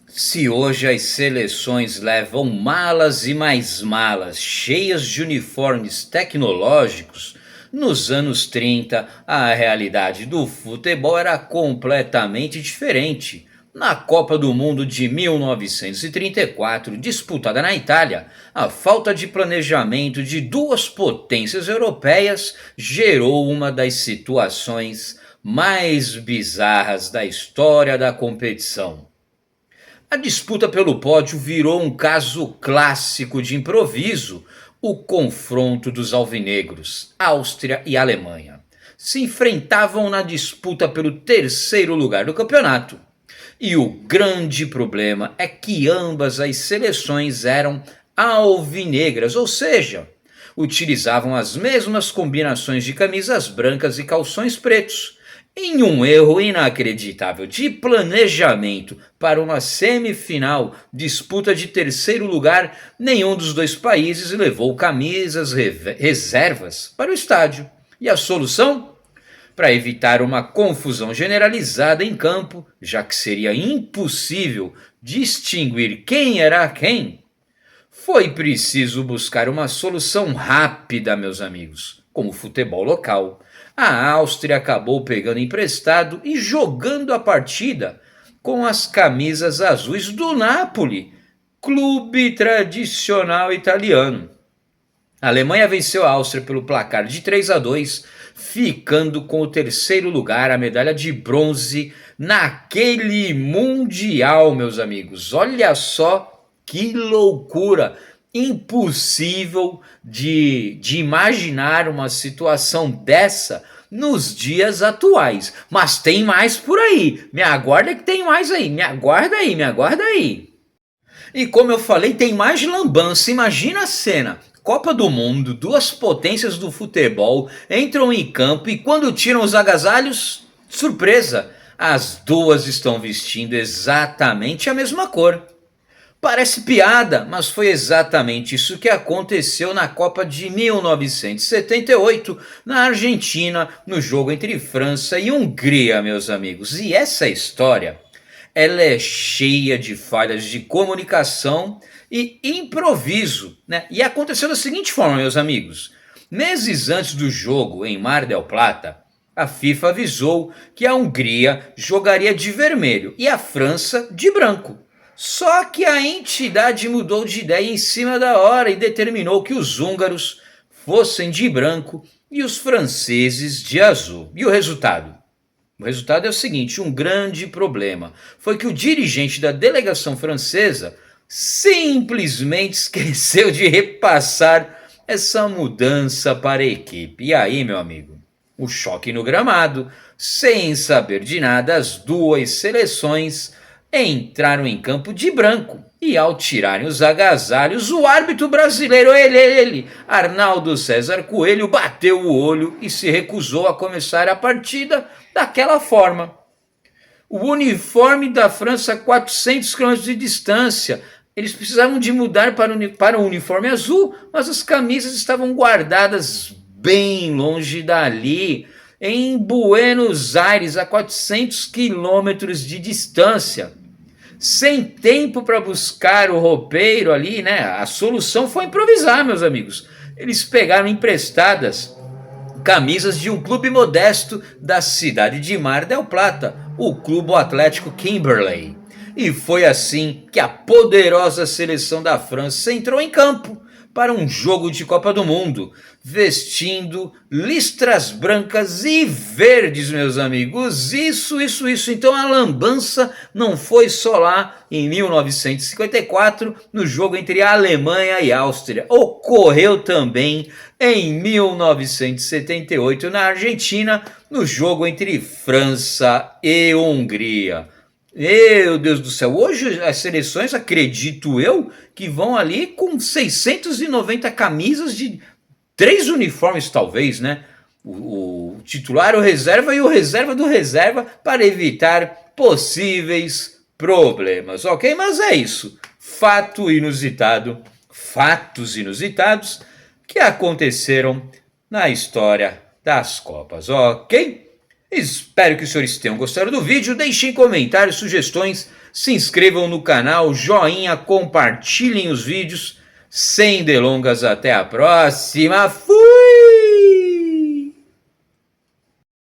Se hoje as seleções levam malas e mais malas cheias de uniformes tecnológicos, nos anos 30 a realidade do futebol era completamente diferente. Na Copa do Mundo de 1934, disputada na Itália, a falta de planejamento de duas potências europeias gerou uma das situações mais bizarras da história da competição. A disputa pelo pódio virou um caso clássico de improviso, o confronto dos alvinegros, Áustria e Alemanha. Se enfrentavam na disputa pelo terceiro lugar do campeonato. E o grande problema é que ambas as seleções eram alvinegras, ou seja, utilizavam as mesmas combinações de camisas brancas e calções pretos, em um erro inacreditável de planejamento para uma semifinal disputa de terceiro lugar, nenhum dos dois países levou camisas reservas para o estádio. E a solução? Para evitar uma confusão generalizada em campo, já que seria impossível distinguir quem era quem, foi preciso buscar uma solução rápida, meus amigos, com o futebol local. A Áustria acabou pegando emprestado e jogando a partida com as camisas azuis do Napoli, clube tradicional italiano. A Alemanha venceu a Áustria pelo placar de 3-2, ficando com o terceiro lugar, a medalha de bronze naquele Mundial, meus amigos. Olha só que loucura! Impossível de imaginar uma situação dessa nos dias atuais. Mas tem mais por aí. Me aguarda que tem mais aí. Me aguarda aí, me aguarda aí. E como eu falei, tem mais lambança. Imagina a cena. Copa do Mundo, duas potências do futebol entram em campo e quando tiram os agasalhos, surpresa, as duas estão vestindo exatamente a mesma cor. Parece piada, mas foi exatamente isso que aconteceu na Copa de 1978, na Argentina, no jogo entre França e Hungria, meus amigos. E essa história, ela é cheia de falhas de comunicação e improviso, né? E aconteceu da seguinte forma, meus amigos. Meses antes do jogo, em Mar del Plata, a FIFA avisou que a Hungria jogaria de vermelho e a França de branco. Só que a entidade mudou de ideia em cima da hora e determinou que os húngaros fossem de branco e os franceses de azul. E o resultado? O resultado é o seguinte: um grande problema foi que o dirigente da delegação francesa simplesmente esqueceu de repassar essa mudança para a equipe. E aí, meu amigo, o choque no gramado, sem saber de nada, as duas seleções entraram em campo de branco. E ao tirarem os agasalhos, o árbitro brasileiro, ele, Arnaldo César Coelho, bateu o olho e se recusou a começar a partida daquela forma. O uniforme da França a 400 km de distância. Eles precisavam de mudar para o uniforme azul, mas as camisas estavam guardadas bem longe dali, em Buenos Aires, a 400 quilômetros de distância. Sem tempo para buscar o roupeiro ali, né? A solução foi improvisar, meus amigos. Eles pegaram emprestadas camisas de um clube modesto da cidade de Mar del Plata, o Clube Atlético Kimberley. E foi assim que a poderosa seleção da França entrou em campo para um jogo de Copa do Mundo, vestindo listras brancas e verdes, meus amigos. Isso. Então a lambança não foi só lá em 1954, no jogo entre a Alemanha e a Áustria. Ocorreu também em 1978 na Argentina, no jogo entre França e Hungria. Meu Deus do céu, hoje as seleções, acredito eu, que vão ali com 690 camisas de três uniformes talvez, né? O titular, o reserva e o reserva do reserva para evitar possíveis problemas, ok? Mas é isso, fatos inusitados que aconteceram na história das Copas, ok? Espero que os senhores tenham gostado do vídeo. Deixem comentários, sugestões, se inscrevam no canal, joinha, compartilhem os vídeos. Sem delongas, até a próxima. Fui!